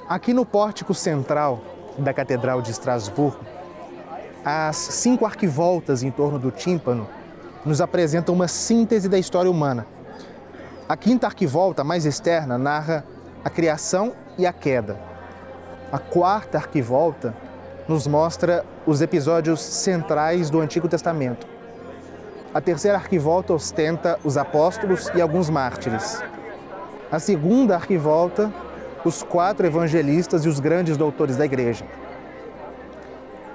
Aqui no pórtico central da Catedral de Estrasburgo, as 5 arquivoltas em torno do tímpano nos apresentam uma síntese da história humana. A 5ª arquivolta, mais externa, narra a criação e a queda. A 4ª arquivolta nos mostra os episódios centrais do Antigo Testamento. A 3ª arquivolta ostenta os apóstolos e alguns mártires. A 2ª arquivolta, os 4 evangelistas e os grandes doutores da Igreja.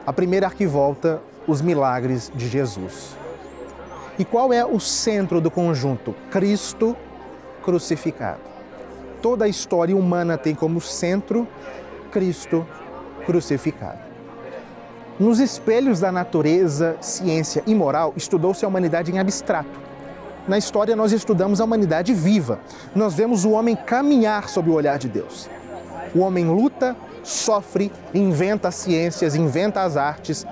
A 1ª arquivolta, os milagres de Jesus. E qual é o centro do conjunto? Cristo crucificado. Toda a história humana tem como centro Cristo crucificado. Nos espelhos da natureza, ciência e moral, estudou-se a humanidade em abstrato. Na história, nós estudamos a humanidade viva. Nós vemos o homem caminhar sob o olhar de Deus. O homem luta, sofre, inventa as ciências, inventa as artes,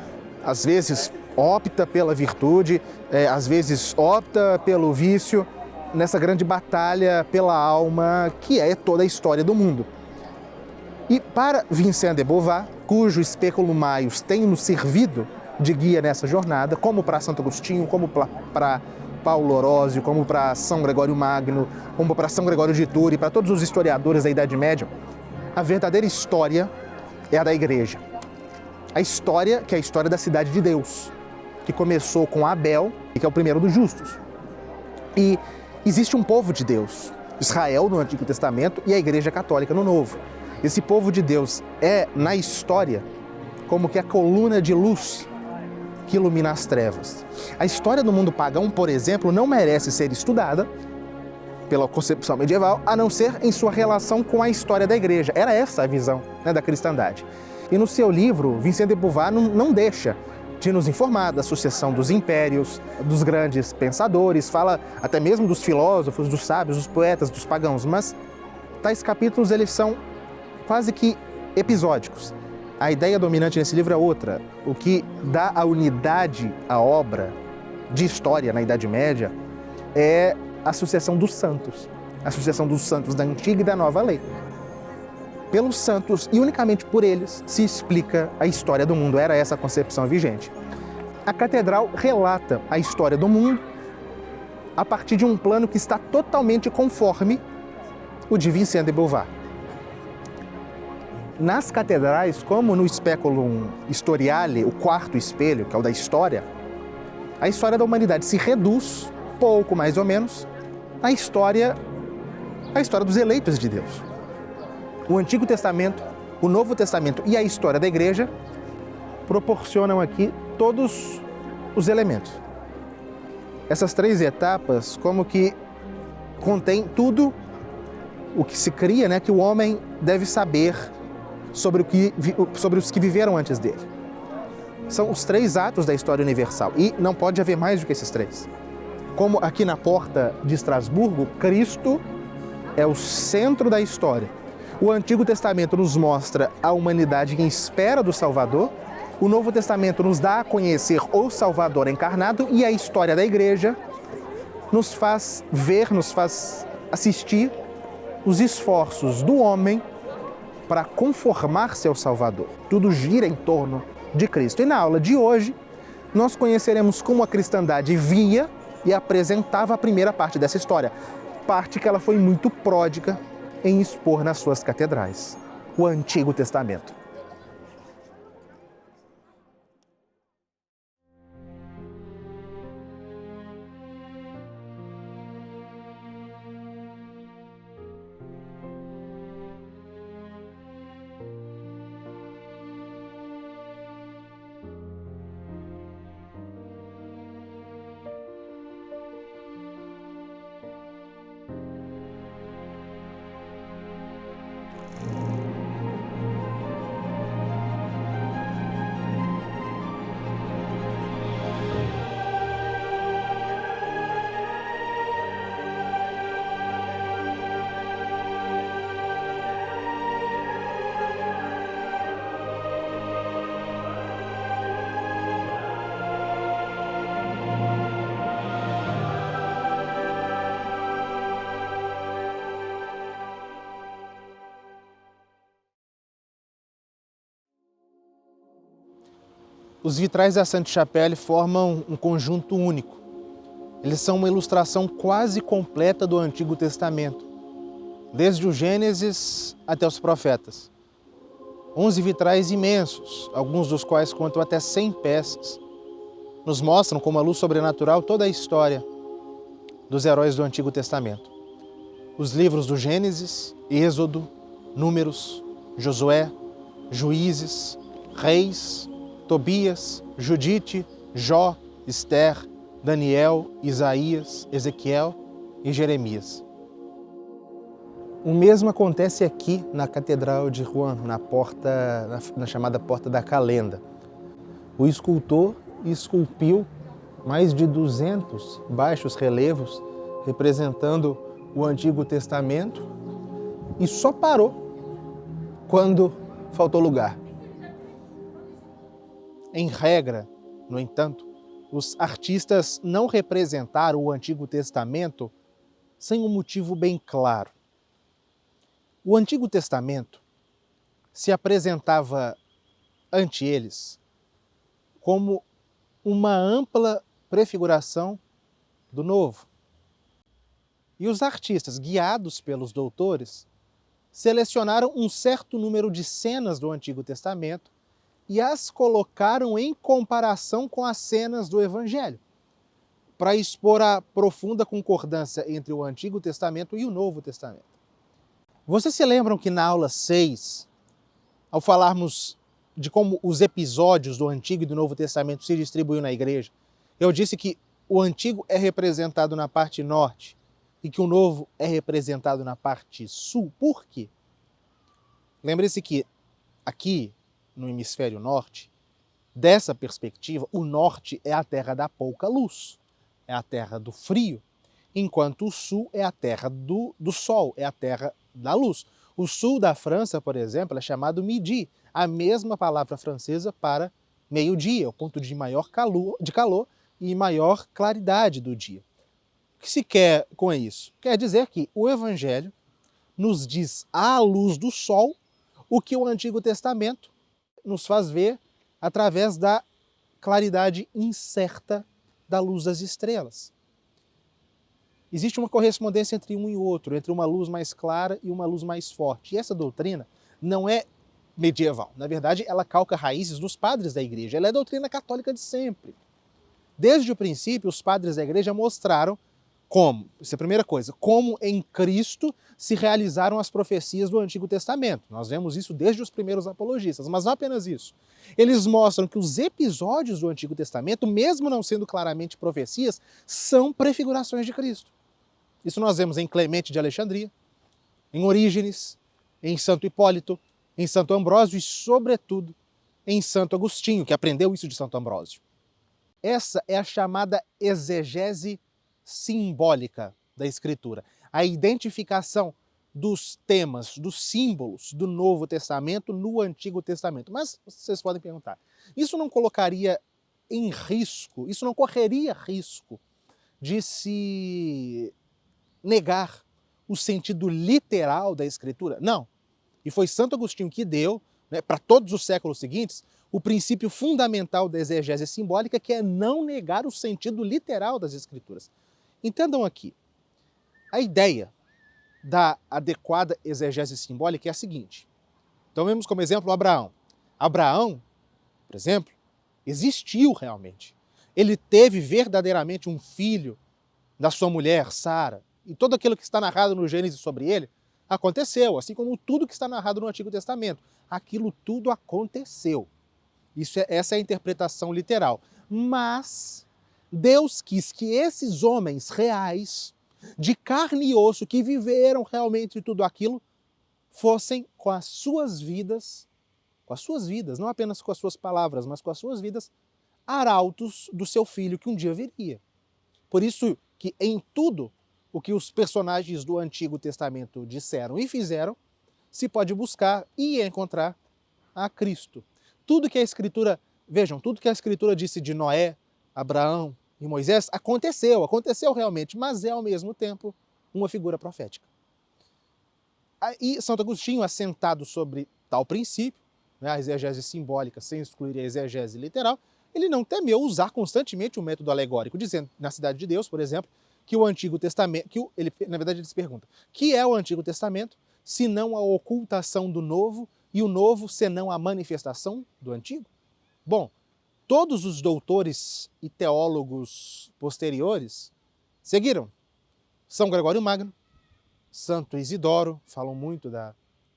às vezes opta pela virtude, às vezes opta pelo vício, nessa grande batalha pela alma, que é toda a história do mundo. E para Vincent de Beauvoir, cujo Speculum Maius tem nos servido de guia nessa jornada, como para Santo Agostinho, como para Paulo Orósio, como para São Gregório Magno, como para São Gregório de Tours, para todos os historiadores da Idade Média, a verdadeira história é a da Igreja. A história que é a história da cidade de Deus, que começou com Abel, que é o primeiro dos justos. E existe um povo de Deus, Israel no Antigo Testamento e a Igreja Católica no Novo. Esse povo de Deus é, na história, como que a coluna de luz que ilumina as trevas. A história do mundo pagão, por exemplo, não merece ser estudada pela concepção medieval, a não ser em sua relação com a história da Igreja. Era essa a visão, né, da cristandade. E no seu livro, Vincent de Beauvoir não deixa de nos informar da sucessão dos impérios, dos grandes pensadores, fala até mesmo dos filósofos, dos sábios, dos poetas, dos pagãos, mas tais capítulos eles são quase que episódicos. A ideia dominante nesse livro é outra. O que dá a unidade à obra de história na Idade Média é a sucessão dos santos. A sucessão dos santos da Antiga e da Nova Lei. Pelos santos, e unicamente por eles, se explica a história do mundo. Era essa a concepção vigente. A catedral relata a história do mundo a partir de um plano que está totalmente conforme o de Vincent de Beauvoir. Nas catedrais, como no Speculum Historiale, o 4º espelho, que é o da história, a história da humanidade se reduz, pouco mais ou menos, à história dos eleitos de Deus. O Antigo Testamento, o Novo Testamento e a história da Igreja proporcionam aqui todos os elementos. Essas 3 etapas, como que contém tudo o que se cria, né, que o homem deve saber sobre os que viveram antes dele. São os 3 atos da história universal e não pode haver mais do que esses 3. Como aqui na porta de Estrasburgo, Cristo é o centro da história. O Antigo Testamento nos mostra a humanidade em espera do Salvador, o Novo Testamento nos dá a conhecer o Salvador encarnado e a história da Igreja nos faz ver, nos faz assistir os esforços do homem para conformar-se ao Salvador. Tudo gira em torno de Cristo. E na aula de hoje, nós conheceremos como a cristandade via e apresentava a primeira parte dessa história. Parte que ela foi muito pródiga em expor nas suas catedrais. O Antigo Testamento. Os vitrais da Sainte-Chapelle formam um conjunto único. Eles são uma ilustração quase completa do Antigo Testamento, desde o Gênesis até os profetas. 11 vitrais imensos, alguns dos quais contam até 100 peças, nos mostram com uma luz sobrenatural toda a história dos heróis do Antigo Testamento. Os livros do Gênesis, Êxodo, Números, Josué, Juízes, Reis, Tobias, Judite, Jó, Esther, Daniel, Isaías, Ezequiel e Jeremias. O mesmo acontece aqui na Catedral de Rouen, na chamada Porta da Calenda. O escultor esculpiu mais de 200 baixos relevos representando o Antigo Testamento e só parou quando faltou lugar. Em regra, no entanto, os artistas não representaram o Antigo Testamento sem um motivo bem claro. O Antigo Testamento se apresentava ante eles como uma ampla prefiguração do Novo. E os artistas, guiados pelos doutores, selecionaram um certo número de cenas do Antigo Testamento e as colocaram em comparação com as cenas do Evangelho, para expor a profunda concordância entre o Antigo Testamento e o Novo Testamento. Vocês se lembram que na aula 6, ao falarmos de como os episódios do Antigo e do Novo Testamento se distribuíram na igreja, eu disse que o Antigo é representado na parte norte e que o Novo é representado na parte sul. Por quê? Lembre-se que aqui no hemisfério norte, dessa perspectiva, o norte é a terra da pouca luz, é a terra do frio, enquanto o sul é a terra do sol, é a terra da luz. O sul da França, por exemplo, é chamado midi, a mesma palavra francesa para meio-dia, o ponto de maior calor e maior claridade do dia. O que se quer com isso? Quer dizer que o Evangelho nos diz à luz do sol o que o Antigo Testamento nos faz ver através da claridade incerta da luz das estrelas. Existe uma correspondência entre um e outro, entre uma luz mais clara e uma luz mais forte. E essa doutrina não é medieval. Na verdade, ela calca raízes dos padres da igreja. Ela é a doutrina católica de sempre. Desde o princípio, os padres da igreja mostraram como, essa é a primeira coisa, como em Cristo se realizaram as profecias do Antigo Testamento. Nós vemos isso desde os primeiros apologistas, mas não apenas isso. Eles mostram que os episódios do Antigo Testamento, mesmo não sendo claramente profecias, são prefigurações de Cristo. Isso nós vemos em Clemente de Alexandria, em Orígenes, em Santo Hipólito, em Santo Ambrósio e, sobretudo, em Santo Agostinho, que aprendeu isso de Santo Ambrósio. Essa é a chamada exegese simbólica da Escritura, a identificação dos temas, dos símbolos do Novo Testamento no Antigo Testamento. Mas vocês podem perguntar, isso não colocaria em risco, isso não correria risco de se negar o sentido literal da Escritura? Não. E foi Santo Agostinho que deu, para todos os séculos seguintes, o princípio fundamental da exegese simbólica, que é não negar o sentido literal das Escrituras. Entendam aqui, a ideia da adequada exegese simbólica é a seguinte. Então vemos como exemplo Abraão. Abraão, por exemplo, existiu realmente. Ele teve verdadeiramente um filho da sua mulher, Sara. E tudo aquilo que está narrado no Gênesis sobre ele aconteceu, assim como tudo que está narrado no Antigo Testamento. Aquilo tudo aconteceu. Essa é a interpretação literal. Mas Deus quis que esses homens reais, de carne e osso, que viveram realmente tudo aquilo, fossem com as suas vidas, não apenas com as suas palavras, mas com as suas vidas, arautos do seu filho que um dia viria. Por isso que em tudo o que os personagens do Antigo Testamento disseram e fizeram, se pode buscar e encontrar a Cristo. Tudo que a Escritura, vejam, tudo que a Escritura disse de Noé, Abraão e Moisés aconteceu realmente, mas é ao mesmo tempo uma figura profética. E Santo Agostinho, assentado sobre tal princípio, a exegese simbólica sem excluir a exegese literal, ele não temeu usar constantemente o método alegórico, dizendo, na Cidade de Deus, por exemplo, que o Antigo Testamento, na verdade ele se pergunta, que é o Antigo Testamento, senão a ocultação do Novo, e o Novo senão a manifestação do Antigo? Bom, todos os doutores e teólogos posteriores seguiram. São Gregório Magno, Santo Isidoro, falam muito da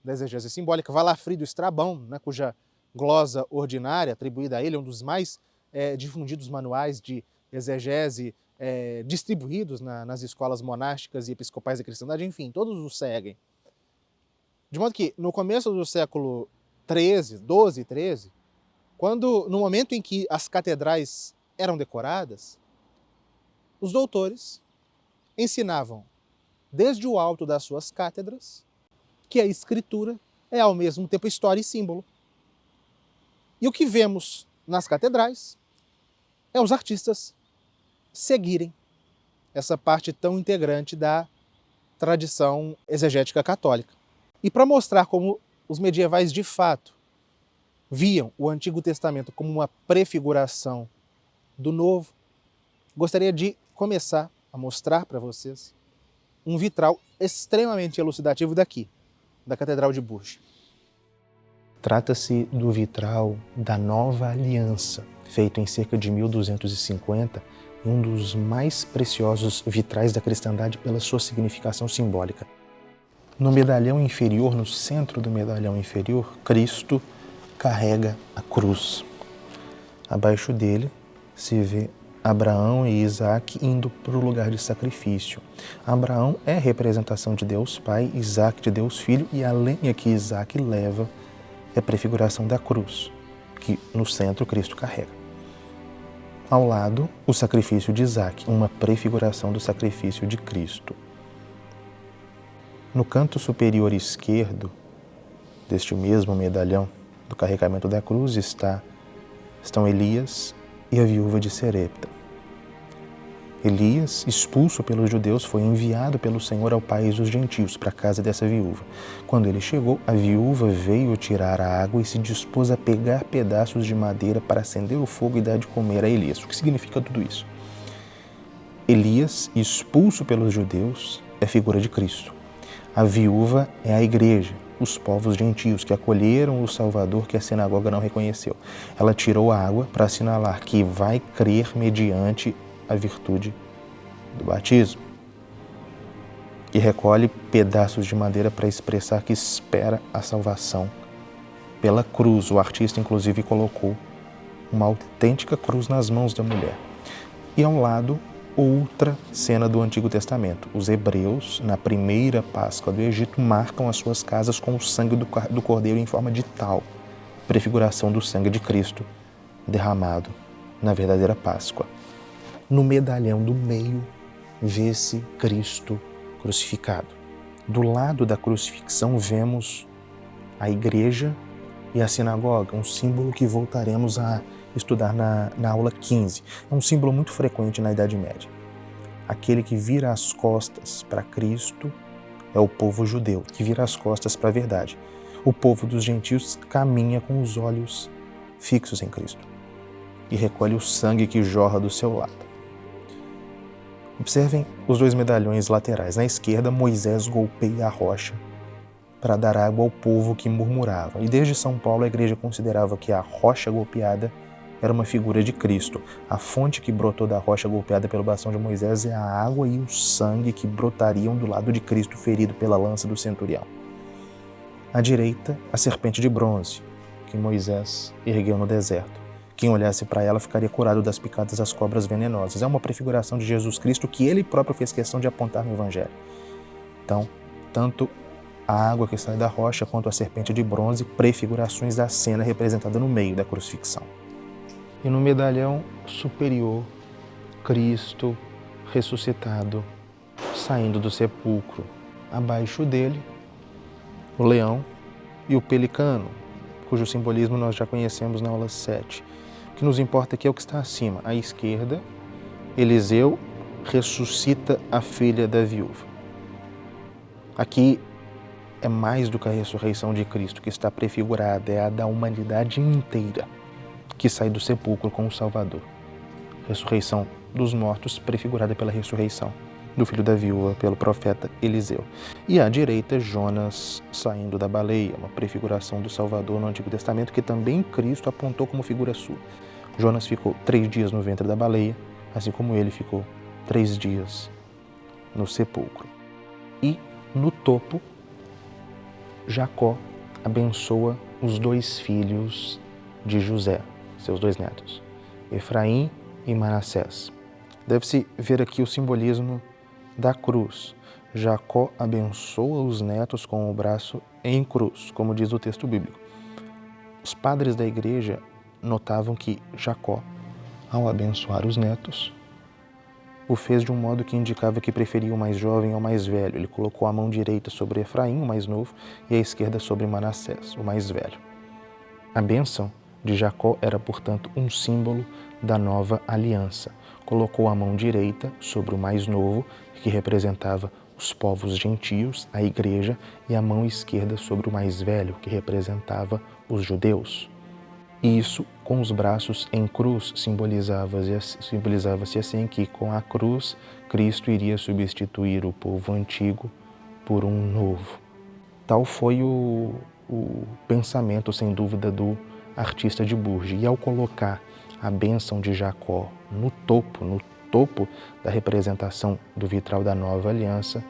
exegese simbólica, Valafrido Estrabão, né, cuja glosa ordinária atribuída a ele é um dos mais difundidos manuais de exegese distribuídos nas escolas monásticas e episcopais da cristandade, enfim, todos os seguem. De modo que, no começo do século XII, XIII, no momento em que as catedrais eram decoradas, os doutores ensinavam, desde o alto das suas cátedras, que a escritura é ao mesmo tempo história e símbolo. E o que vemos nas catedrais é os artistas seguirem essa parte tão integrante da tradição exegética católica. E para mostrar como os medievais de fato viam o Antigo Testamento como uma prefiguração do Novo, gostaria de começar a mostrar para vocês um vitral extremamente elucidativo daqui, da Catedral de Bourges. Trata-se do vitral da Nova Aliança, feito em cerca de 1250, e um dos mais preciosos vitrais da cristandade pela sua significação simbólica. No medalhão inferior, no centro do medalhão inferior, Cristo carrega a cruz. Abaixo dele se vê Abraão e Isaac indo para o lugar de sacrifício. Abraão é representação de Deus Pai, Isaac de Deus Filho, e a lenha que Isaac leva é a prefiguração da cruz, que no centro Cristo carrega. Ao lado, o sacrifício de Isaac, uma prefiguração do sacrifício de Cristo. No canto superior esquerdo deste mesmo medalhão do carregamento da cruz estão Elias e a viúva de Serepta. Elias, expulso pelos judeus, foi enviado pelo Senhor ao país dos gentios, para a casa dessa viúva. Quando ele chegou, a viúva veio tirar a água e se dispôs a pegar pedaços de madeira para acender o fogo e dar de comer a Elias. O que significa tudo isso? Elias, expulso pelos judeus, é figura de Cristo. A viúva é a igreja, os povos gentios que acolheram o Salvador que a sinagoga não reconheceu. Ela tirou a água para assinalar que vai crer mediante a virtude do batismo. E recolhe pedaços de madeira para expressar que espera a salvação pela cruz. O artista, inclusive, colocou uma autêntica cruz nas mãos da mulher. E ao lado, outra cena do Antigo Testamento. Os hebreus, na primeira Páscoa do Egito, marcam as suas casas com o sangue do cordeiro em forma de tal, prefiguração do sangue de Cristo derramado na verdadeira Páscoa. No medalhão do meio, vê-se Cristo crucificado. Do lado da crucifixão, vemos a igreja e a sinagoga, um símbolo que voltaremos a estudar na aula 15. É um símbolo muito frequente na Idade Média. Aquele que vira as costas para Cristo é o povo judeu, que vira as costas para a verdade. O povo dos gentios caminha com os olhos fixos em Cristo e recolhe o sangue que jorra do seu lado. Observem os dois medalhões laterais. Na esquerda, Moisés golpeia a rocha para dar água ao povo que murmurava. E desde São Paulo, a igreja considerava que a rocha golpeada era uma figura de Cristo. A fonte que brotou da rocha golpeada pelo bastão de Moisés é a água e o sangue que brotariam do lado de Cristo ferido pela lança do centurião. À direita, a serpente de bronze que Moisés ergueu no deserto. Quem olhasse para ela ficaria curado das picadas das cobras venenosas. É uma prefiguração de Jesus Cristo que ele próprio fez questão de apontar no Evangelho. Então, tanto a água que sai da rocha quanto a serpente de bronze, prefigurações da cena representada no meio da crucifixão. E no medalhão superior, Cristo ressuscitado, saindo do sepulcro. Abaixo dele, o leão e o pelicano, cujo simbolismo nós já conhecemos na aula 7. O que nos importa aqui é o que está acima. À esquerda, Eliseu ressuscita a filha da viúva. Aqui é mais do que a ressurreição de Cristo que está prefigurada, é a da humanidade inteira. que sai do sepulcro com o Salvador. Ressurreição dos mortos, prefigurada pela ressurreição do filho da viúva pelo profeta Eliseu. E à direita, Jonas saindo da baleia, uma prefiguração do Salvador no Antigo Testamento, que também Cristo apontou como figura sua. Jonas ficou 3 dias no ventre da baleia, assim como ele ficou 3 dias no sepulcro. E no topo, Jacó abençoa os 2 filhos de José, seus 2 netos, Efraim e Manassés. Deve-se ver aqui o simbolismo da cruz. Jacó abençoa os netos com o braço em cruz, como diz o texto bíblico. Os padres da igreja notavam que Jacó, ao abençoar os netos, o fez de um modo que indicava que preferia o mais jovem ao mais velho. Ele colocou a mão direita sobre Efraim, o mais novo, e a esquerda sobre Manassés, o mais velho. A bênção de Jacó era, portanto, um símbolo da nova aliança. Colocou a mão direita sobre o mais novo, que representava os povos gentios, a igreja, e a mão esquerda sobre o mais velho, que representava os judeus. E isso, com os braços em cruz, simbolizava-se assim que, com a cruz, Cristo iria substituir o povo antigo por um novo. Tal foi o pensamento, sem dúvida, do artista de Bourges. E ao colocar a bênção de Jacó no topo da representação do vitral da nova aliança,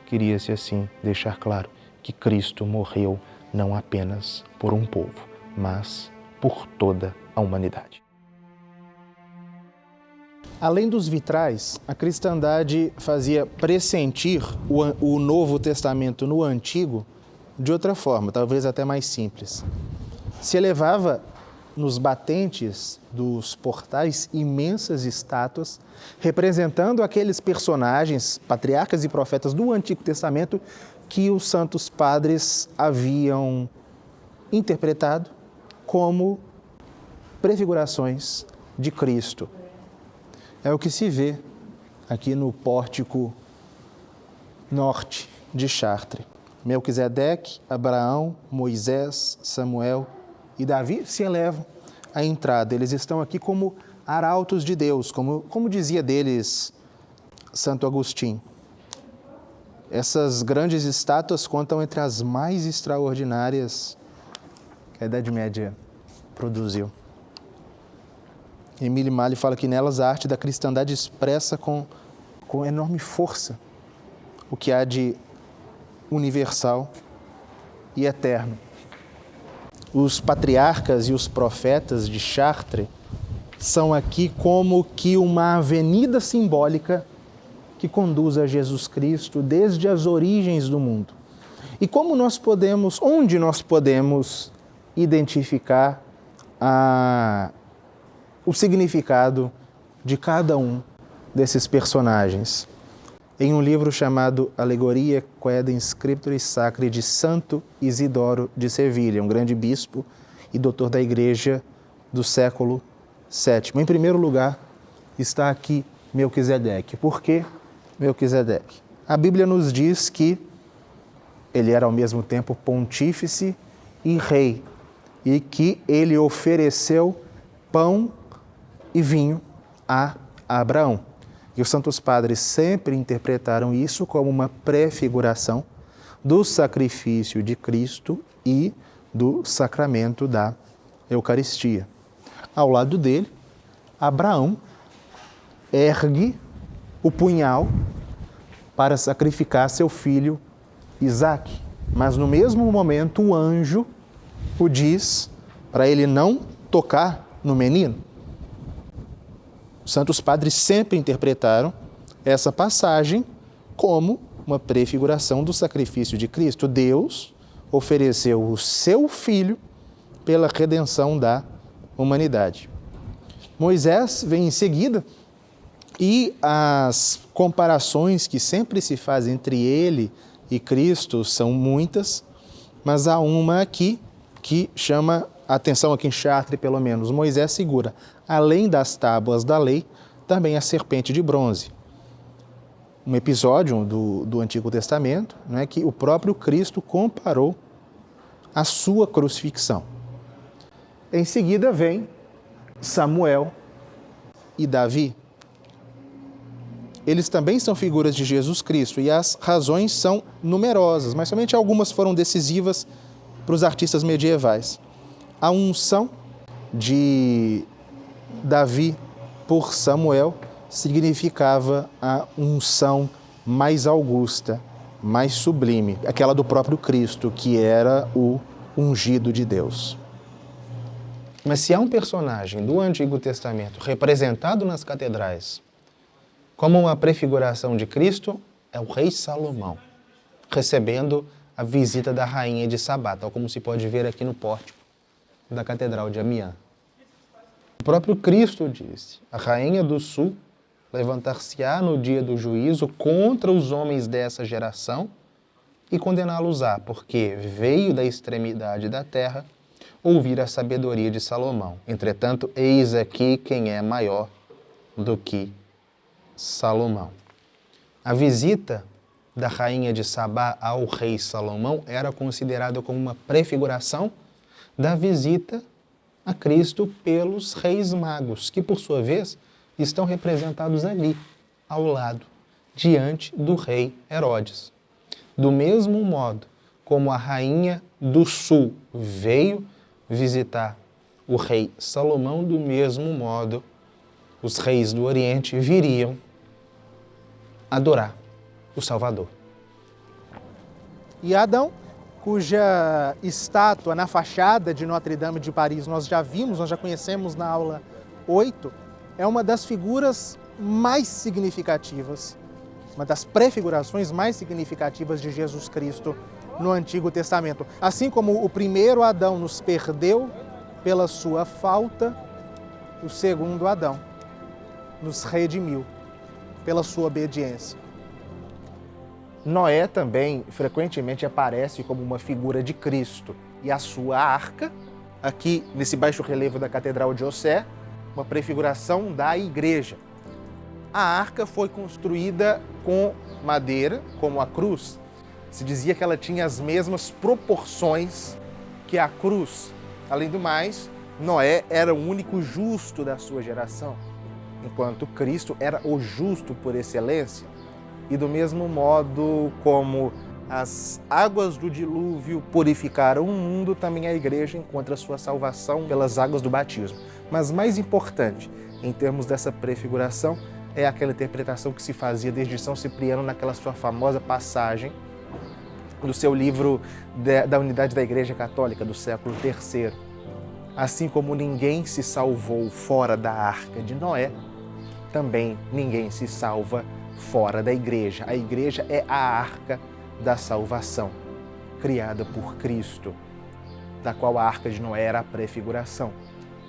queria-se assim deixar claro que Cristo morreu não apenas por um povo, mas por toda a humanidade. Além dos vitrais, a cristandade fazia pressentir o Novo Testamento no Antigo de outra forma, talvez até mais simples. Se elevava nos batentes dos portais imensas estátuas representando aqueles personagens, patriarcas e profetas do Antigo Testamento que os santos padres haviam interpretado como prefigurações de Cristo. É o que se vê aqui no pórtico norte de Chartres. Melquisedeque, Abraão, Moisés, Samuel e Davi se elevam à entrada. Eles estão aqui como arautos de Deus, como dizia deles Santo Agostinho. Essas grandes estátuas contam entre as mais extraordinárias que a Idade Média produziu. Emile Malle fala que nelas a arte da cristandade expressa com enorme força o que há de universal e eterno. Os patriarcas e os profetas de Chartres são aqui como que uma avenida simbólica que conduz a Jesus Cristo desde as origens do mundo. E onde nós podemos identificar o significado de cada um desses personagens? Em um livro chamado Alegoria quae Scripturis Sacri, de Santo Isidoro de Sevilha, um grande bispo e doutor da Igreja do século VII. Em primeiro lugar, está aqui Melquisedeque. Por que Melquisedeque? A Bíblia nos diz que ele era ao mesmo tempo pontífice e rei, e que ele ofereceu pão e vinho a Abraão. E os santos padres sempre interpretaram isso como uma prefiguração do sacrifício de Cristo e do sacramento da Eucaristia. Ao lado dele, Abraão ergue o punhal para sacrificar seu filho Isaque. Mas no mesmo momento o anjo o diz para ele não tocar no menino. Os santos padres sempre interpretaram essa passagem como uma prefiguração do sacrifício de Cristo. Deus ofereceu o seu Filho pela redenção da humanidade. Moisés vem em seguida e as comparações que sempre se fazem entre ele e Cristo são muitas, mas há uma aqui que chama a atenção, aqui em Chartres pelo menos. Moisés segura, além das tábuas da lei, também a serpente de bronze. Um episódio do Antigo Testamento, né, que o próprio Cristo comparou à sua crucifixão. Em seguida vem Samuel e Davi. Eles também são figuras de Jesus Cristo e as razões são numerosas, mas somente algumas foram decisivas para os artistas medievais. A unção de Davi por Samuel significava a unção mais augusta, mais sublime, aquela do próprio Cristo, que era o ungido de Deus. Mas se há um personagem do Antigo Testamento representado nas catedrais como uma prefiguração de Cristo, é o rei Salomão, recebendo a visita da rainha de Sabá, tal como se pode ver aqui no pórtico da Catedral de Amiens. O próprio Cristo disse: a rainha do sul levantar-se-á no dia do juízo contra os homens dessa geração e condená-los-á, porque veio da extremidade da terra ouvir a sabedoria de Salomão. Entretanto, eis aqui quem é maior do que Salomão. A visita da rainha de Sabá ao rei Salomão era considerada como uma prefiguração da visita a Cristo pelos reis magos, que por sua vez estão representados ali, ao lado, diante do rei Herodes. Do mesmo modo como a rainha do sul veio visitar o rei Salomão, do mesmo modo os reis do Oriente viriam adorar o Salvador. E Adão, cuja estátua na fachada de Notre-Dame de Paris nós já vimos, nós já conhecemos na aula 8, é uma das figuras mais significativas, uma das prefigurações mais significativas de Jesus Cristo no Antigo Testamento. Assim como o primeiro Adão nos perdeu pela sua falta, o segundo Adão nos redimiu pela sua obediência. Noé também frequentemente aparece como uma figura de Cristo. E a sua arca, aqui nesse baixo relevo da Catedral de Auxerre, uma prefiguração da igreja. A arca foi construída com madeira, como a cruz. Se dizia que ela tinha as mesmas proporções que a cruz. Além do mais, Noé era o único justo da sua geração, enquanto Cristo era o justo por excelência. E do mesmo modo como as águas do dilúvio purificaram o mundo, também a igreja encontra sua salvação pelas águas do batismo. Mas mais importante, em termos dessa prefiguração, é aquela interpretação que se fazia desde São Cipriano naquela sua famosa passagem do seu livro da Unidade da Igreja Católica do século III. Assim como ninguém se salvou fora da arca de Noé, também ninguém se salva fora da igreja. A igreja é a arca da salvação, criada por Cristo, da qual a arca de Noé era a prefiguração.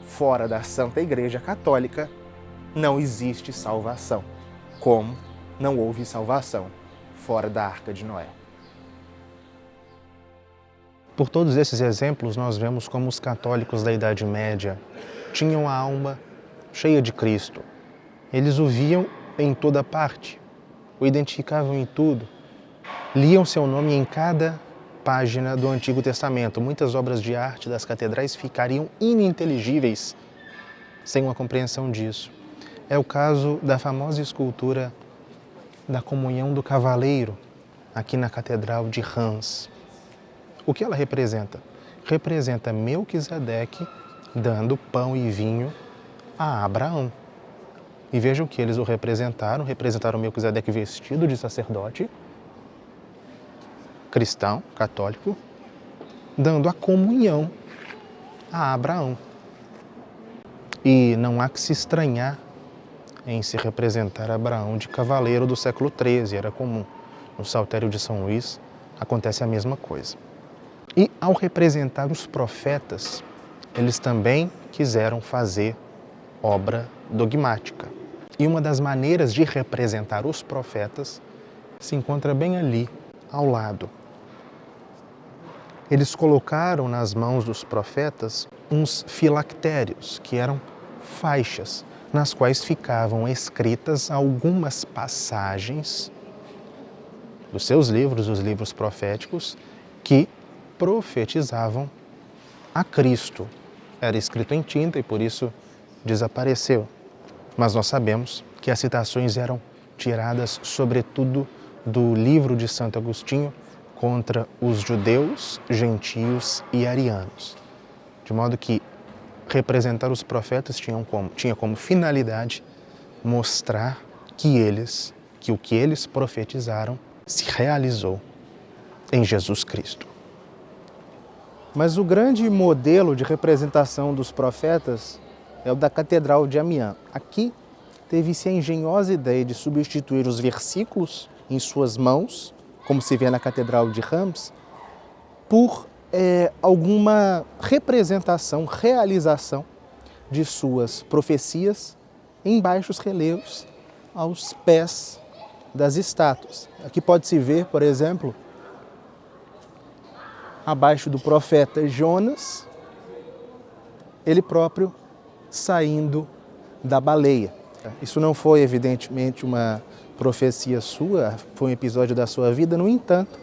Fora da Santa Igreja Católica não existe salvação, como não houve salvação fora da arca de Noé. Por todos esses exemplos, nós vemos como os católicos da Idade Média tinham a alma cheia de Cristo. Eles o viam em toda parte, o identificavam em tudo, liam seu nome em cada página do Antigo Testamento. Muitas obras de arte das catedrais ficariam ininteligíveis sem uma compreensão disso. É o caso da famosa escultura da Comunhão do Cavaleiro, aqui na Catedral de Reims. O que ela representa? Representa Melquisedeque dando pão e vinho a Abraão. E vejam que eles o representaram Melquisedeque vestido de sacerdote, cristão, católico, dando a comunhão a Abraão. E não há que se estranhar em se representar Abraão de cavaleiro do século XIII, era comum. No Saltério de São Luís acontece a mesma coisa. E ao representar os profetas, eles também quiseram fazer obra dogmática. E uma das maneiras de representar os profetas se encontra bem ali, ao lado. Eles colocaram nas mãos dos profetas uns filactérios, que eram faixas, nas quais ficavam escritas algumas passagens dos seus livros, os livros proféticos, que profetizavam a Cristo. Era escrito em tinta e por isso desapareceu. Mas nós sabemos que as citações eram tiradas, sobretudo, do livro de Santo Agostinho contra os judeus, gentios e arianos. De modo que representar os profetas tinha como finalidade mostrar que o que eles profetizaram se realizou em Jesus Cristo. Mas o grande modelo de representação dos profetas é o da Catedral de Amiens. Aqui teve-se a engenhosa ideia de substituir os versículos em suas mãos, como se vê na Catedral de Reims, por alguma representação, realização de suas profecias em baixos relevos aos pés das estátuas. Aqui pode-se ver, por exemplo, abaixo do profeta Jonas, ele próprio saindo da baleia. Isso não foi, evidentemente, uma profecia sua, foi um episódio da sua vida. No entanto,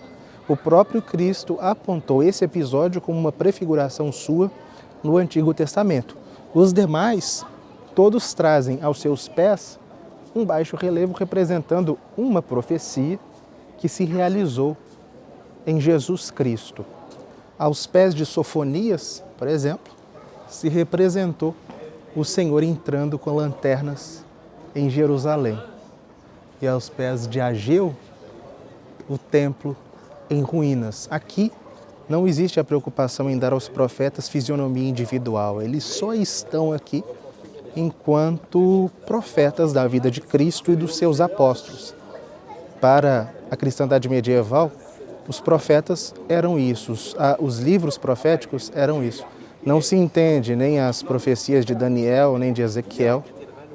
o próprio Cristo apontou esse episódio como uma prefiguração sua no Antigo Testamento. Os demais, todos trazem aos seus pés um baixo relevo representando uma profecia que se realizou em Jesus Cristo. Aos pés de Sofonias, por exemplo, se representou o Senhor entrando com lanternas em Jerusalém. E aos pés de Ageu, o templo em ruínas. Aqui não existe a preocupação em dar aos profetas fisionomia individual. Eles só estão aqui enquanto profetas da vida de Cristo e dos seus apóstolos. Para a cristandade medieval, os profetas eram isso, os livros proféticos eram isso. Não se entende nem as profecias de Daniel nem de Ezequiel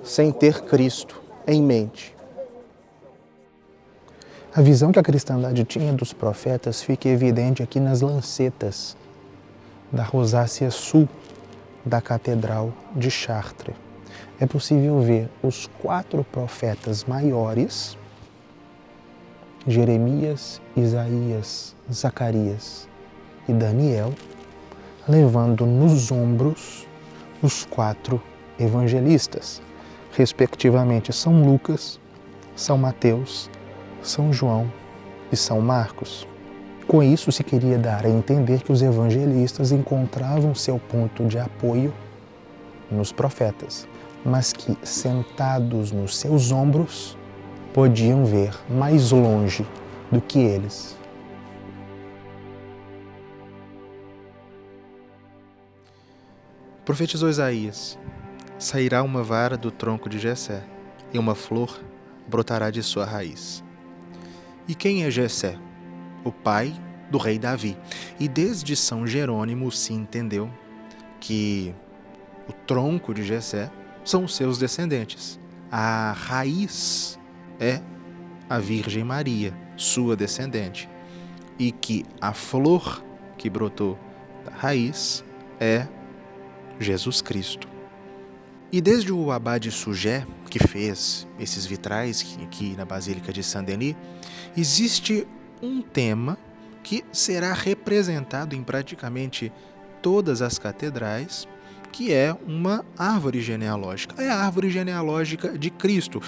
sem ter Cristo em mente. A visão que a cristandade tinha dos profetas fica evidente aqui nas lancetas da rosácea sul da Catedral de Chartres. É possível ver os 4 profetas maiores, Jeremias, Isaías, Zacarias e Daniel, levando nos ombros os 4 evangelistas, respectivamente São Lucas, São Mateus, São João e São Marcos. Com isso se queria dar a entender que os evangelistas encontravam seu ponto de apoio nos profetas, mas que, sentados nos seus ombros, podiam ver mais longe do que eles. Profetizou Isaías: sairá uma vara do tronco de Jessé, e uma flor brotará de sua raiz. E quem é Jessé? O pai do rei Davi. E desde São Jerônimo se entendeu que o tronco de Jessé são os seus descendentes. A raiz é a Virgem Maria, sua descendente. E que a flor que brotou da raiz é Jesus Cristo. E desde o abade Suger, que fez esses vitrais aqui na Basílica de Saint-Denis, existe um tema que será representado em praticamente todas as catedrais, que é uma árvore genealógica. É a árvore genealógica de Cristo.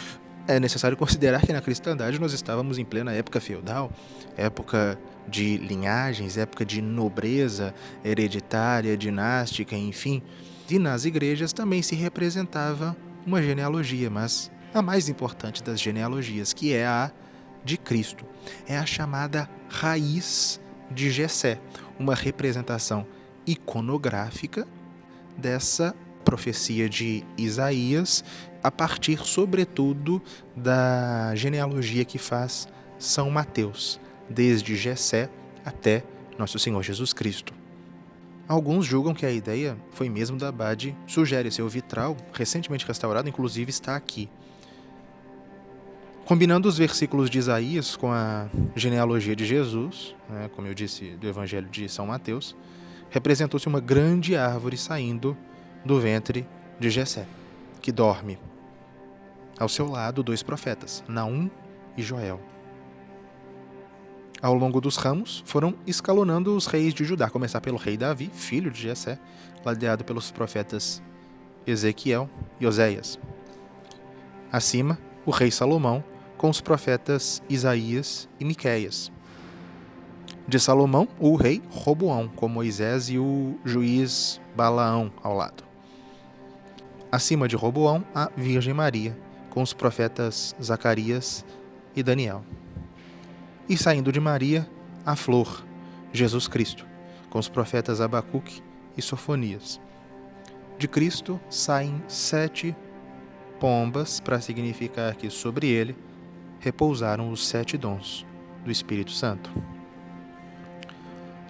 É necessário considerar que na cristandade nós estávamos em plena época feudal, época de linhagens, época de nobreza hereditária, dinástica, enfim. E nas igrejas também se representava uma genealogia, mas a mais importante das genealogias, que é a de Cristo. É a chamada raiz de Jessé, uma representação iconográfica dessa profecia de Isaías, a partir, sobretudo, da genealogia que faz São Mateus, desde Jessé até Nosso Senhor Jesus Cristo. Alguns julgam que a ideia foi mesmo da abade Suger. Seu vitral, recentemente restaurado, inclusive está aqui. Combinando os versículos de Isaías com a genealogia de Jesus, como eu disse, do Evangelho de São Mateus, representou-se uma grande árvore saindo do ventre de Jessé, que dorme. Ao seu lado, 2 profetas, Naum e Joel. Ao longo dos ramos, foram escalonando os reis de Judá, a começar pelo rei Davi, filho de Jessé, ladeado pelos profetas Ezequiel e Oséias. Acima, o rei Salomão, com os profetas Isaías e Miqueias. De Salomão, o rei Roboão, com Moisés e o juiz Balaão ao lado. Acima de Roboão, a Virgem Maria, com os profetas Zacarias e Daniel. E saindo de Maria, a flor, Jesus Cristo, com os profetas Abacuque e Sofonias. De Cristo saem 7 pombas para significar que sobre ele repousaram os 7 dons do Espírito Santo.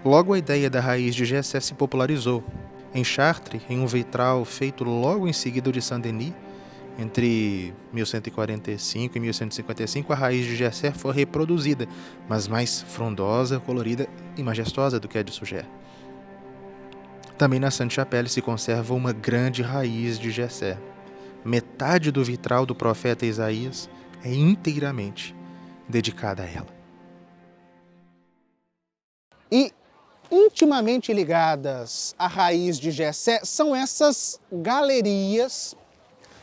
Logo a ideia da raiz de Jessé se popularizou. Em Chartres, em um vitral feito logo em seguida de Saint-Denis, entre 1145 e 1155, a raiz de Jessé foi reproduzida, mas mais frondosa, colorida e majestosa do que a de Sugère. Também na Sainte-Chapelle se conserva uma grande raiz de Jessé. Metade do vitral do profeta Isaías é inteiramente dedicada a ela. E intimamente ligadas à raiz de Jessé são essas galerias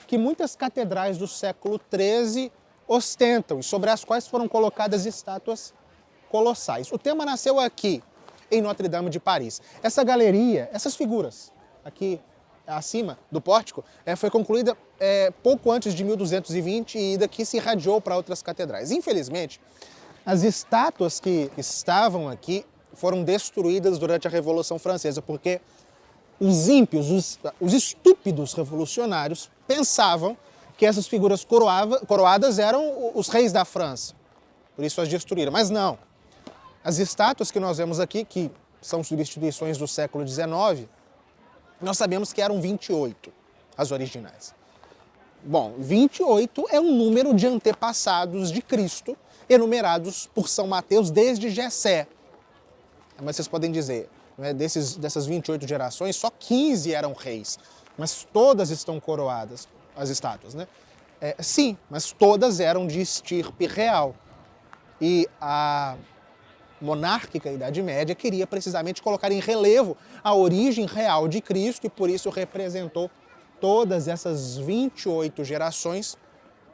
que muitas catedrais do século XIII ostentam e sobre as quais foram colocadas estátuas colossais. O tema nasceu aqui, em Notre-Dame de Paris. Essa galeria, essas figuras aqui acima do pórtico, foi concluída pouco antes de 1220 e daqui se irradiou para outras catedrais. Infelizmente, as estátuas que estavam aqui foram destruídas durante a Revolução Francesa, porque os ímpios, os estúpidos revolucionários pensavam que essas figuras coroadas eram os reis da França. Por isso as destruíram. Mas não. As estátuas que nós vemos aqui, que são substituições do século XIX, nós sabemos que eram 28, as originais. Bom, 28 é um número de antepassados de Cristo, enumerados por São Mateus desde Jessé. Mas vocês podem dizer, né, dessas 28 gerações, só 15 eram reis, mas todas estão coroadas, as estátuas, né? Sim, mas todas eram de estirpe real. E a monárquica Idade Média queria precisamente colocar em relevo a origem real de Cristo e por isso representou todas essas 28 gerações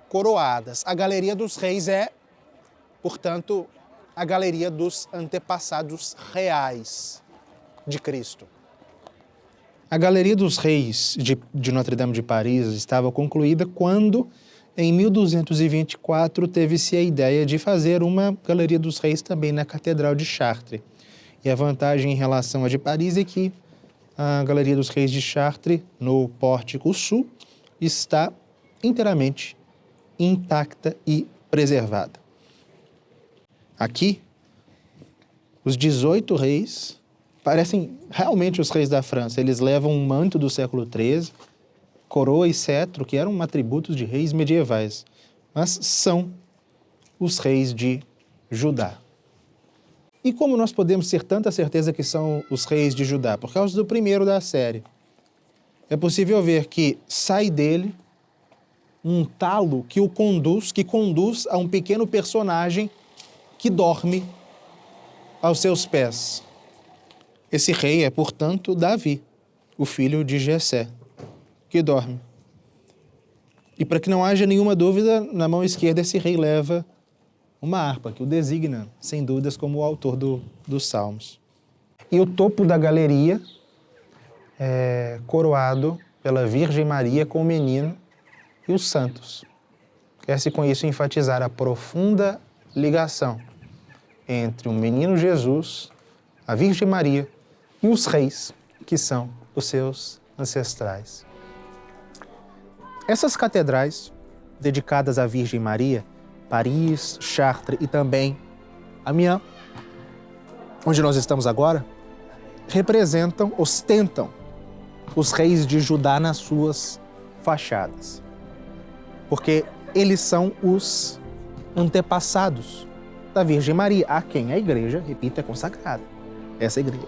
coroadas. A Galeria dos Reis é, portanto, a galeria dos antepassados reais de Cristo. A Galeria dos Reis de Notre-Dame de Paris estava concluída quando, em 1224, teve-se a ideia de fazer uma Galeria dos Reis também na Catedral de Chartres. E a vantagem em relação à de Paris é que a Galeria dos Reis de Chartres, no Pórtico Sul, está inteiramente intacta e preservada. Aqui, os 18 reis parecem realmente os reis da França. Eles levam um manto do século XIII, coroa e cetro, que eram atributos de reis medievais, mas são os reis de Judá. E como nós podemos ter tanta certeza que são os reis de Judá? Por causa do primeiro da série. É possível ver que sai dele um talo que conduz a um pequeno personagem que dorme aos seus pés. Esse rei é, portanto, Davi, o filho de Jessé, que dorme. E para que não haja nenhuma dúvida, na mão esquerda esse rei leva uma harpa, que o designa, sem dúvidas, como o autor dos Salmos. E o topo da galeria é coroado pela Virgem Maria com o menino e os santos. Quer-se com isso enfatizar a profunda ligação entre o menino Jesus, a Virgem Maria e os reis, que são os seus ancestrais. Essas catedrais dedicadas à Virgem Maria, Paris, Chartres e também Amiens, onde nós estamos agora, ostentam os reis de Judá nas suas fachadas. Porque eles são os antepassados da Virgem Maria, a quem a igreja, repito, é consagrada. Essa igreja.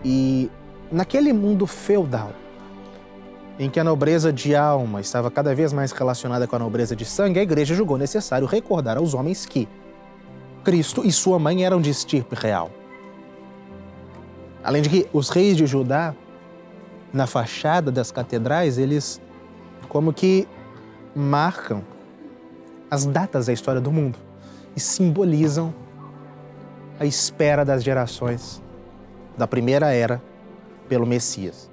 E naquele mundo feudal, em que a nobreza de alma estava cada vez mais relacionada com a nobreza de sangue, a igreja julgou necessário recordar aos homens que Cristo e sua mãe eram de estirpe real. Além de que os reis de Judá na fachada das catedrais, eles como que marcam as datas da história do mundo e simbolizam a espera das gerações da primeira era pelo Messias.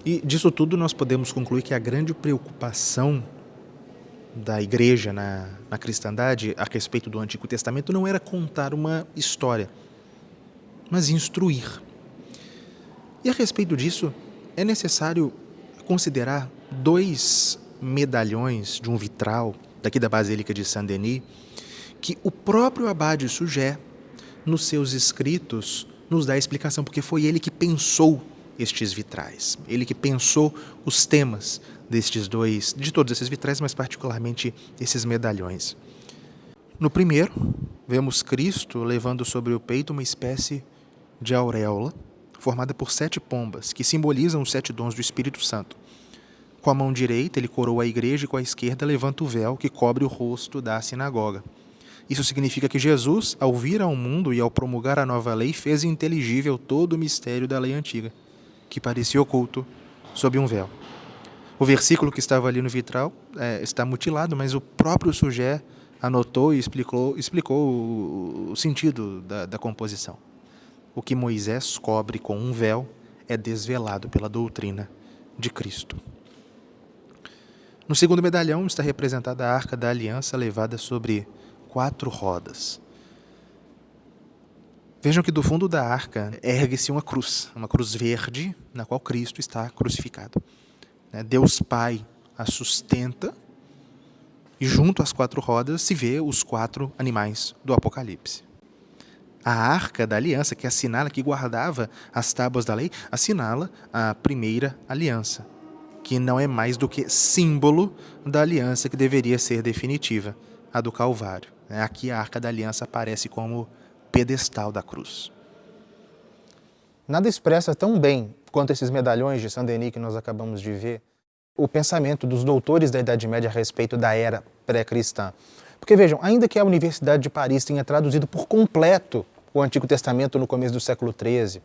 E disso tudo nós podemos concluir que a grande preocupação da igreja na cristandade a respeito do Antigo Testamento não era contar uma história, mas instruir. E a respeito disso, é necessário considerar 2 medalhões de um vitral daqui da Basílica de Saint-Denis que o próprio Abade Suger, nos seus escritos, nos dá a explicação, porque foi ele que pensou estes vitrais, ele que pensou os temas de todos esses vitrais, mas particularmente esses medalhões. No primeiro, vemos Cristo levando sobre o peito uma espécie de auréola, formada por 7 pombas, que simbolizam os 7 dons do Espírito Santo. Com a mão direita, ele coroa a igreja e com a esquerda levanta o véu que cobre o rosto da sinagoga. Isso significa que Jesus, ao vir ao mundo e ao promulgar a nova lei, fez inteligível todo o mistério da lei antiga, que parecia oculto sob um véu. O versículo que estava ali no vitral está mutilado, mas o próprio Suger anotou e explicou o sentido da composição. O que Moisés cobre com um véu é desvelado pela doutrina de Cristo. No segundo medalhão está representada a Arca da Aliança levada sobre 4 rodas. Vejam que do fundo da arca ergue-se uma cruz verde, na qual Cristo está crucificado. Deus Pai a sustenta e junto às 4 rodas se vê os 4 animais do Apocalipse. A Arca da Aliança, que assinala, que guardava as tábuas da lei, assinala a primeira aliança, que não é mais do que símbolo da aliança que deveria ser definitiva, a do Calvário. Aqui a Arca da Aliança aparece como pedestal da cruz. Nada expressa tão bem quanto esses medalhões de Saint-Denis que nós acabamos de ver o pensamento dos doutores da Idade Média a respeito da era pré-cristã. Porque vejam, ainda que a Universidade de Paris tenha traduzido por completo o Antigo Testamento no começo do século XIII,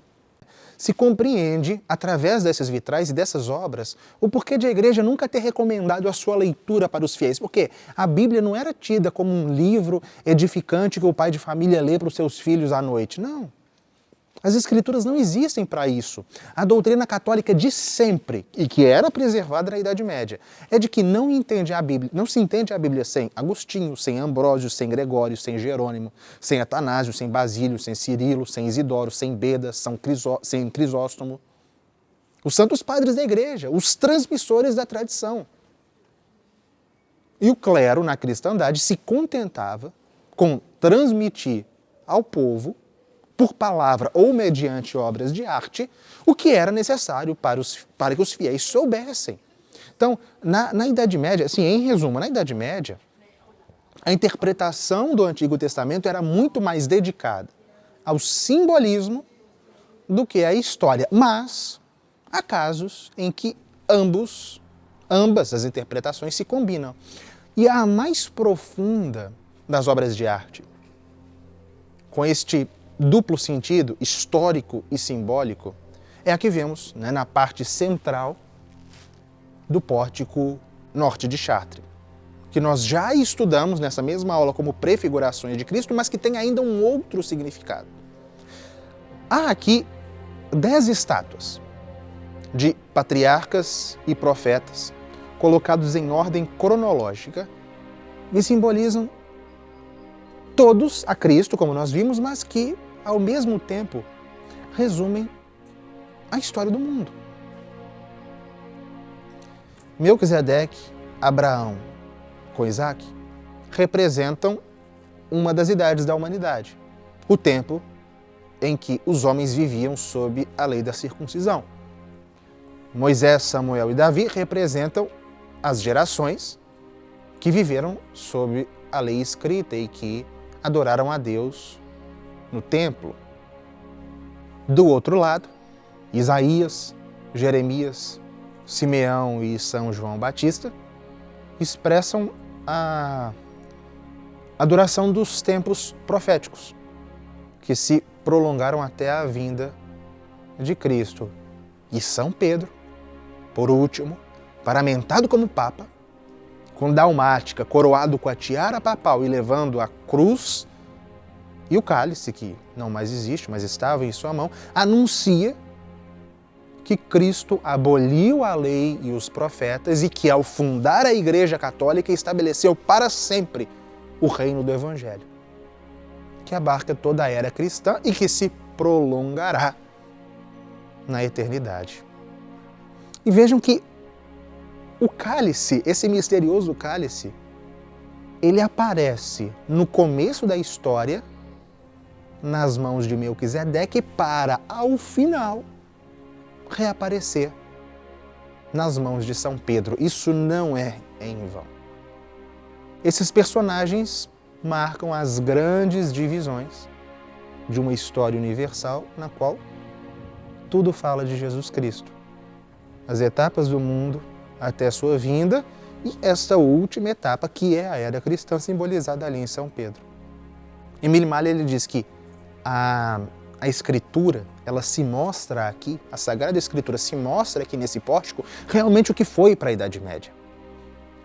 se compreende, através desses vitrais e dessas obras, o porquê de a igreja nunca ter recomendado a sua leitura para os fiéis. Porque a Bíblia não era tida como um livro edificante que o pai de família lê para os seus filhos à noite. Não. As Escrituras não existem para isso. A doutrina católica de sempre, e que era preservada na Idade Média, é de que não se entende a Bíblia sem Agostinho, sem Ambrósio, sem Gregório, sem Jerônimo, sem Atanásio, sem Basílio, sem Cirilo, sem Isidoro, sem Beda, sem Crisóstomo. Os santos padres da igreja, os transmissores da tradição. E o clero, na cristandade, se contentava com transmitir ao povo, por palavra ou mediante obras de arte, o que era necessário para que os fiéis soubessem. Então, na Idade Média, assim, em resumo, na Idade Média, a interpretação do Antigo Testamento era muito mais dedicada ao simbolismo do que à história. Mas há casos em que ambas as interpretações se combinam. E a mais profunda das obras de arte, com este duplo sentido, histórico e simbólico, é a que vemos na parte central do pórtico norte de Chartres, que nós já estudamos nessa mesma aula como prefigurações de Cristo, mas que tem ainda um outro significado. Há aqui 10 estátuas de patriarcas e profetas colocados em ordem cronológica e simbolizam todos a Cristo, como nós vimos, mas que ao mesmo tempo, resumem a história do mundo. Melquisedeque, Abraão com Isaac representam uma das idades da humanidade, o tempo em que os homens viviam sob a lei da circuncisão. Moisés, Samuel e Davi representam as gerações que viveram sob a lei escrita e que adoraram a Deus no templo. Do outro lado, Isaías, Jeremias, Simeão e São João Batista expressam a adoração dos tempos proféticos, que se prolongaram até a vinda de Cristo e São Pedro, por último, paramentado como Papa, com dalmática, coroado com a tiara papal e levando a cruz e o cálice, que não mais existe, mas estava em sua mão, anuncia que Cristo aboliu a lei e os profetas e que, ao fundar a Igreja Católica, estabeleceu para sempre o reino do Evangelho, que abarca toda a era cristã e que se prolongará na eternidade. E vejam que o cálice, esse misterioso cálice, ele aparece no começo da história nas mãos de Melquisedeque para, ao final, reaparecer nas mãos de São Pedro. Isso não é em vão. Esses personagens marcam as grandes divisões de uma história universal na qual tudo fala de Jesus Cristo. As etapas do mundo até a sua vinda e esta última etapa, que é a era cristã, simbolizada ali em São Pedro. Emile Malle ele diz que a Escritura, ela se mostra aqui, a Sagrada Escritura se mostra aqui nesse pórtico realmente o que foi para a Idade Média.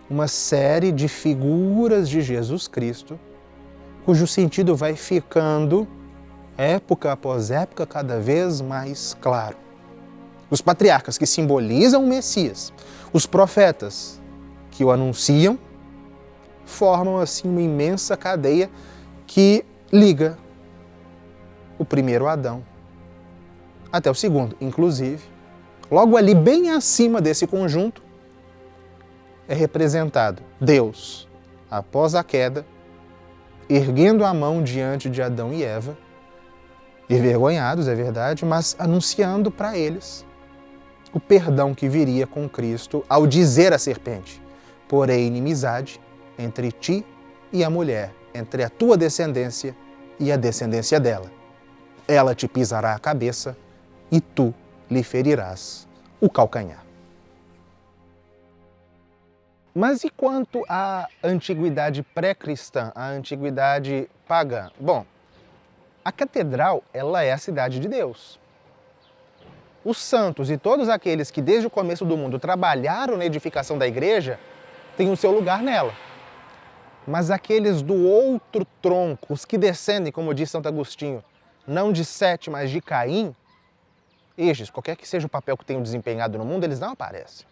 Uma série de figuras de Jesus Cristo, cujo sentido vai ficando, época após época, cada vez mais claro. Os patriarcas que simbolizam o Messias, os profetas que o anunciam, formam assim uma imensa cadeia que liga o primeiro Adão até o segundo. Inclusive, logo ali, bem acima desse conjunto, é representado Deus, após a queda, erguendo a mão diante de Adão e Eva, envergonhados, é verdade, mas anunciando para eles o perdão que viria com Cristo ao dizer à serpente: porém inimizade entre ti e a mulher, entre a tua descendência e a descendência dela. Ela te pisará a cabeça e tu lhe ferirás o calcanhar. Mas e quanto à antiguidade pré-cristã, à antiguidade pagã? Bom, a catedral, ela é a cidade de Deus. Os santos e todos aqueles que desde o começo do mundo trabalharam na edificação da igreja têm o seu lugar nela. Mas aqueles do outro tronco, os que descendem, como diz Santo Agostinho, não de Sete, mas de Caim, estes, qualquer que seja o papel que tenham desempenhado no mundo, eles não aparecem.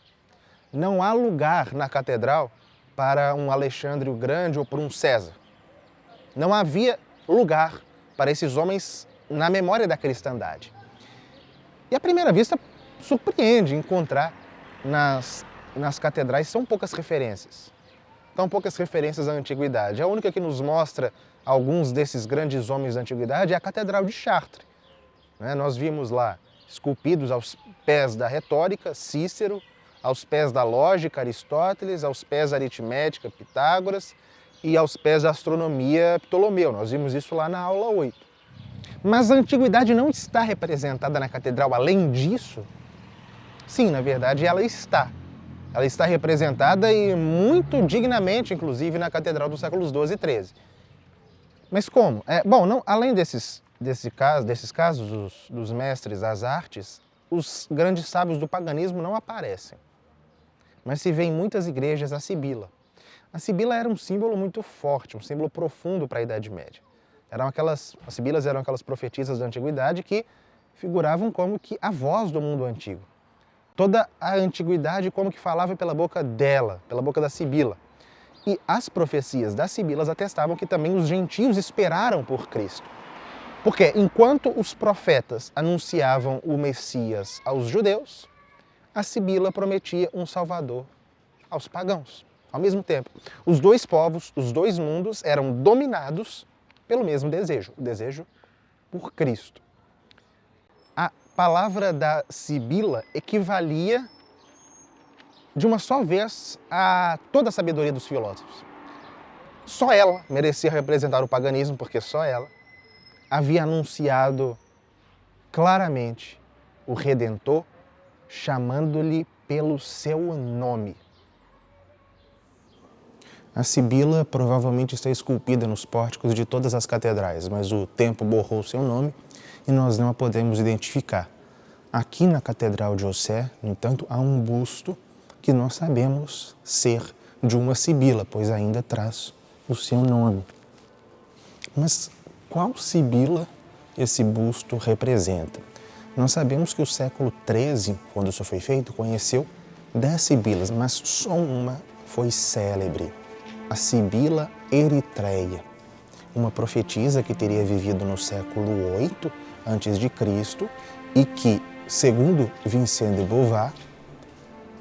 Não há lugar na catedral para um Alexandre o Grande ou para um César. Não havia lugar para esses homens na memória da cristandade. E à primeira vista surpreende encontrar nas catedrais são poucas referências. Tão poucas referências à antiguidade. A única que nos mostra alguns desses grandes homens da antiguidade é a Catedral de Chartres. Nós vimos lá, esculpidos aos pés da retórica, Cícero, aos pés da lógica, Aristóteles, aos pés da aritmética, Pitágoras, e aos pés da astronomia, Ptolomeu. Nós vimos isso lá na aula 8. Mas a antiguidade não está representada na catedral. Além disso, sim, na verdade, ela está. Ela está representada e muito dignamente, inclusive, na catedral dos séculos XII e XIII. Mas como? Além desses casos dos mestres das artes, os grandes sábios do paganismo não aparecem. Mas se vê em muitas igrejas a Sibila. A Sibila era um símbolo muito forte, um símbolo profundo para a Idade Média. As sibilas eram aquelas profetisas da antiguidade que figuravam como que a voz do mundo antigo. Toda a antiguidade como que falava pela boca dela, pela boca da Sibila. E as profecias das sibilas atestavam que também os gentios esperaram por Cristo. Porque enquanto os profetas anunciavam o Messias aos judeus, a Sibila prometia um Salvador aos pagãos. Ao mesmo tempo, os dois povos, os dois mundos eram dominados pelo mesmo desejo, o desejo por Cristo. A palavra da Sibila equivalia de uma só vez a toda a sabedoria dos filósofos. Só ela merecia representar o paganismo, porque só ela havia anunciado claramente o Redentor, chamando-lhe pelo seu nome. A Sibila provavelmente está esculpida nos pórticos de todas as catedrais, mas o tempo borrou seu nome e nós não a podemos identificar. Aqui na Catedral de Auxerre, no entanto, há um busto que nós sabemos ser de uma sibila, pois ainda traz o seu nome. Mas qual sibila esse busto representa? Nós sabemos que o século XIII, quando isso foi feito, conheceu 10 sibilas, mas só uma foi célebre, a Sibila Eritreia, uma profetisa que teria vivido no século VIII a.C. e que, segundo Vincent de Beauvoir,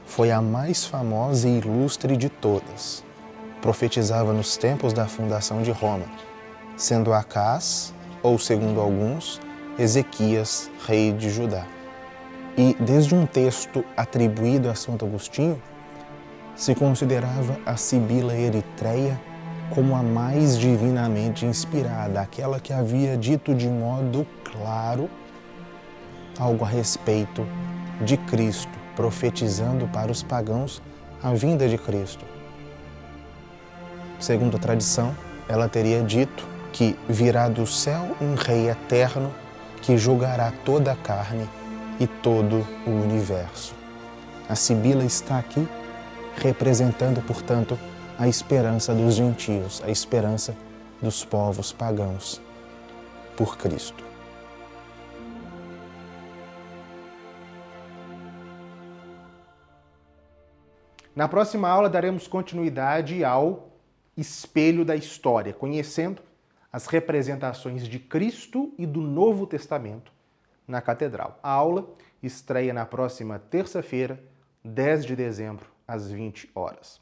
foi a mais famosa e ilustre de todas. Profetizava nos tempos da fundação de Roma, sendo Acás, ou segundo alguns, Ezequias, rei de Judá. E desde um texto atribuído a Santo Agostinho, se considerava a Sibila Eritreia como a mais divinamente inspirada, aquela que havia dito de modo claro algo a respeito de Cristo, profetizando para os pagãos a vinda de Cristo. Segundo a tradição, ela teria dito que virá do céu um rei eterno que julgará toda a carne e todo o universo. A Sibila está aqui representando, portanto, a esperança dos gentios, a esperança dos povos pagãos por Cristo. Na próxima aula daremos continuidade ao espelho da história, conhecendo as representações de Cristo e do Novo Testamento na Catedral. A aula estreia na próxima terça-feira, 10 de dezembro, às 20 horas.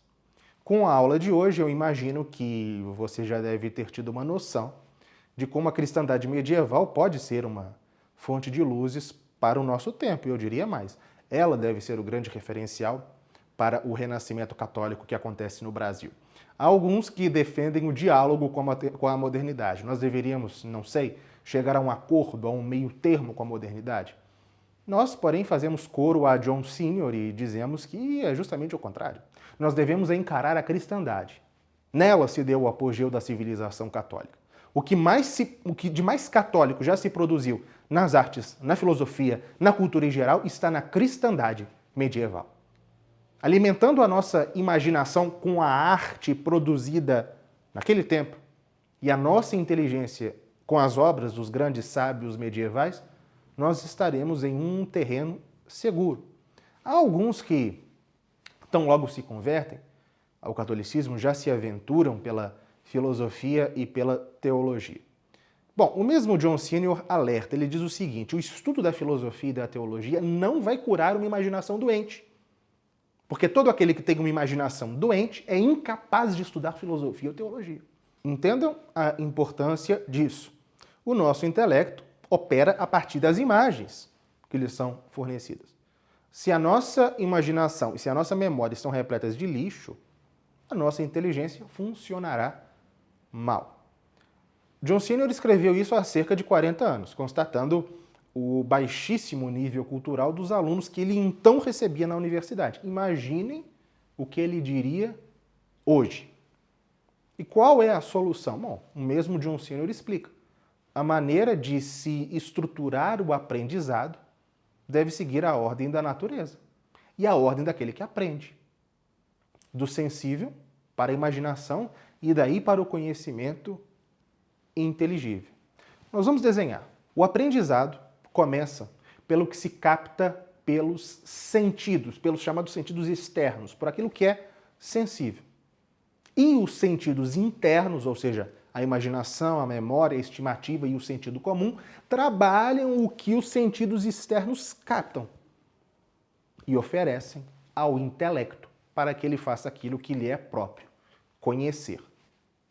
Com a aula de hoje, eu imagino que você já deve ter tido uma noção de como a cristandade medieval pode ser uma fonte de luzes para o nosso tempo. E eu diria mais, ela deve ser o grande referencial para o renascimento católico que acontece no Brasil. Há alguns que defendem o diálogo com a modernidade. Nós deveríamos, não sei, chegar a um acordo, a um meio termo com a modernidade. Nós, porém, fazemos coro a John Senior e dizemos que é justamente o contrário. Nós devemos encarar a cristandade. Nela se deu o apogeu da civilização católica. O que de mais católico já se produziu nas artes, na filosofia, na cultura em geral, está na cristandade medieval. Alimentando a nossa imaginação com a arte produzida naquele tempo e a nossa inteligência com as obras dos grandes sábios medievais, nós estaremos em um terreno seguro. Há alguns que, tão logo se convertem ao catolicismo, já se aventuram pela filosofia e pela teologia. Bom, o mesmo John Senior alerta, ele diz o seguinte: o estudo da filosofia e da teologia não vai curar uma imaginação doente. Porque todo aquele que tem uma imaginação doente é incapaz de estudar filosofia ou teologia. Entendam a importância disso. O nosso intelecto opera a partir das imagens que lhes são fornecidas. Se a nossa imaginação e se a nossa memória estão repletas de lixo, a nossa inteligência funcionará mal. John Senior escreveu isso há cerca de 40 anos, constatando o baixíssimo nível cultural dos alunos que ele então recebia na universidade. Imaginem o que ele diria hoje. E qual é a solução? Bom, o mesmo John Senior explica. A maneira de se estruturar o aprendizado deve seguir a ordem da natureza e a ordem daquele que aprende. Do sensível para a imaginação e daí para o conhecimento inteligível. Nós vamos desenhar. O aprendizado começa pelo que se capta pelos sentidos, pelos chamados sentidos externos, por aquilo que é sensível. E os sentidos internos, ou seja, a imaginação, a memória, a estimativa e o sentido comum, trabalham o que os sentidos externos captam e oferecem ao intelecto para que ele faça aquilo que lhe é próprio, conhecer.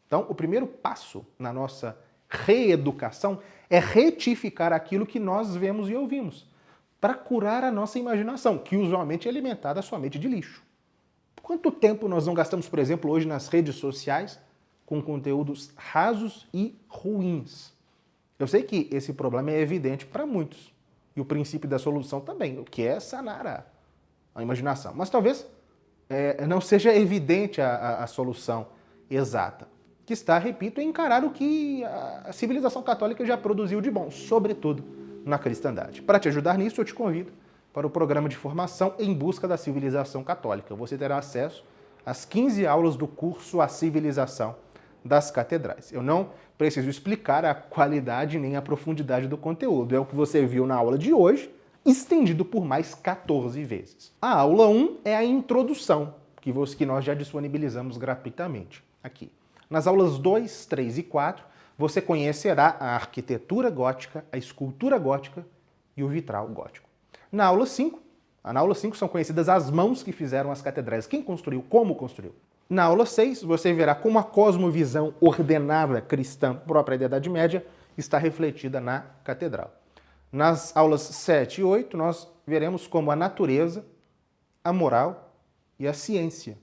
Então, o primeiro passo na nossa reeducação é retificar aquilo que nós vemos e ouvimos, para curar a nossa imaginação, que usualmente é alimentada somente de lixo. Quanto tempo nós não gastamos, por exemplo, hoje nas redes sociais com conteúdos rasos e ruins? Eu sei que esse problema é evidente para muitos, e o princípio da solução também, o que é sanar a imaginação. Mas talvez não seja evidente a solução exata, que está, repito, em encarar o que a civilização católica já produziu de bom, sobretudo na cristandade. Para te ajudar nisso, eu te convido para o programa de formação Em Busca da Civilização Católica. Você terá acesso às 15 aulas do curso A Civilização das Catedrais. Eu não preciso explicar a qualidade nem a profundidade do conteúdo. É o que você viu na aula de hoje, estendido por mais 14 vezes. A aula 1 é a introdução, que nós já disponibilizamos gratuitamente aqui. Nas aulas 2, 3 e 4, você conhecerá a arquitetura gótica, a escultura gótica e o vitral gótico. Na aula 5 são conhecidas as mãos que fizeram as catedrais. Quem construiu, como construiu. Na aula 6, você verá como a cosmovisão ordenada cristã própria da Idade Média está refletida na catedral. Nas aulas 7 e 8, nós veremos como a natureza, a moral e a ciência,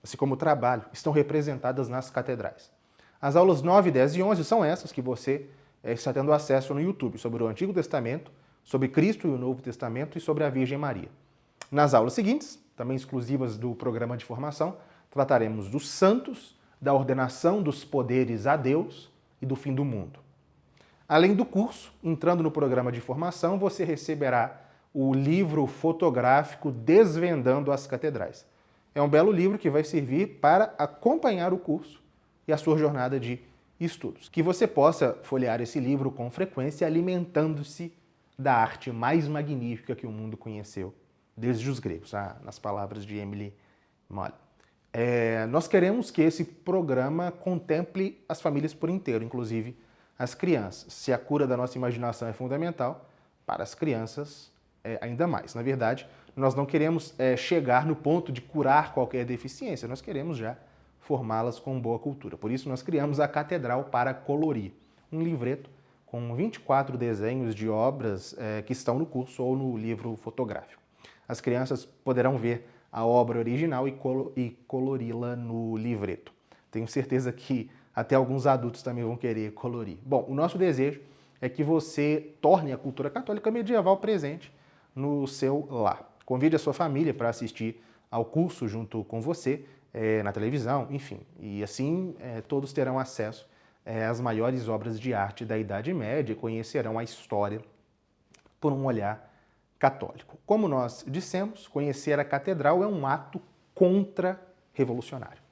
assim como o trabalho, estão representadas nas catedrais. As aulas 9, 10 e 11 são essas que você está tendo acesso no YouTube, sobre o Antigo Testamento, sobre Cristo e o Novo Testamento e sobre a Virgem Maria. Nas aulas seguintes, também exclusivas do programa de formação, trataremos dos santos, da ordenação dos poderes a Deus e do fim do mundo. Além do curso, entrando no programa de formação, você receberá o livro fotográfico Desvendando as Catedrais. É um belo livro que vai servir para acompanhar o curso e a sua jornada de estudos. Que você possa folhear esse livro com frequência, alimentando-se da arte mais magnífica que o mundo conheceu, desde os gregos, nas palavras de Emily Moll. Nós queremos que esse programa contemple as famílias por inteiro, inclusive as crianças. Se a cura da nossa imaginação é fundamental, para as crianças ainda mais. Na verdade, nós não queremos chegar no ponto de curar qualquer deficiência, nós queremos já formá-las com boa cultura. Por isso nós criamos a Catedral para Colorir, um livreto com 24 desenhos de obras que estão no curso ou no livro fotográfico. As crianças poderão ver a obra original e colori-la no livreto. Tenho certeza que até alguns adultos também vão querer colorir. Bom, o nosso desejo é que você torne a cultura católica medieval presente no seu lar. Convide a sua família para assistir ao curso junto com você, na televisão, enfim. E assim todos terão acesso às maiores obras de arte da Idade Média e conhecerão a história por um olhar católico. Como nós dissemos, conhecer a catedral é um ato contra-revolucionário.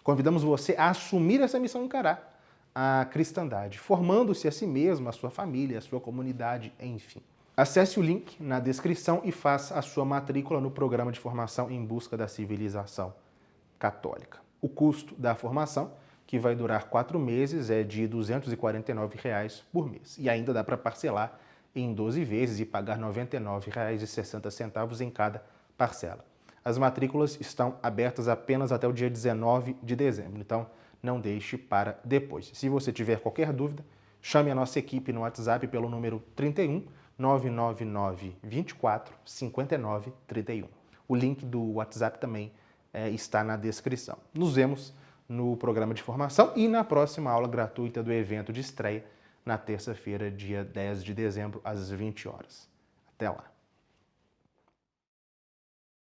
Convidamos você a assumir essa missão e encarar a cristandade, formando-se a si mesmo, a sua família, a sua comunidade, enfim. Acesse o link na descrição e faça a sua matrícula no programa de formação Em Busca da Civilização Católica. O custo da formação, que vai durar 4 meses, é de R$ 249 por mês. E ainda dá para parcelar em 12 vezes e pagar R$ 99,60 em cada parcela. As matrículas estão abertas apenas até o dia 19 de dezembro, então não deixe para depois. Se você tiver qualquer dúvida, chame a nossa equipe no WhatsApp pelo número 31 999 24 59 31. O link do WhatsApp também está na descrição. Nos vemos no programa de formação e na próxima aula gratuita do evento de estreia, na terça-feira, dia 10 de dezembro, às 20 horas. Até lá!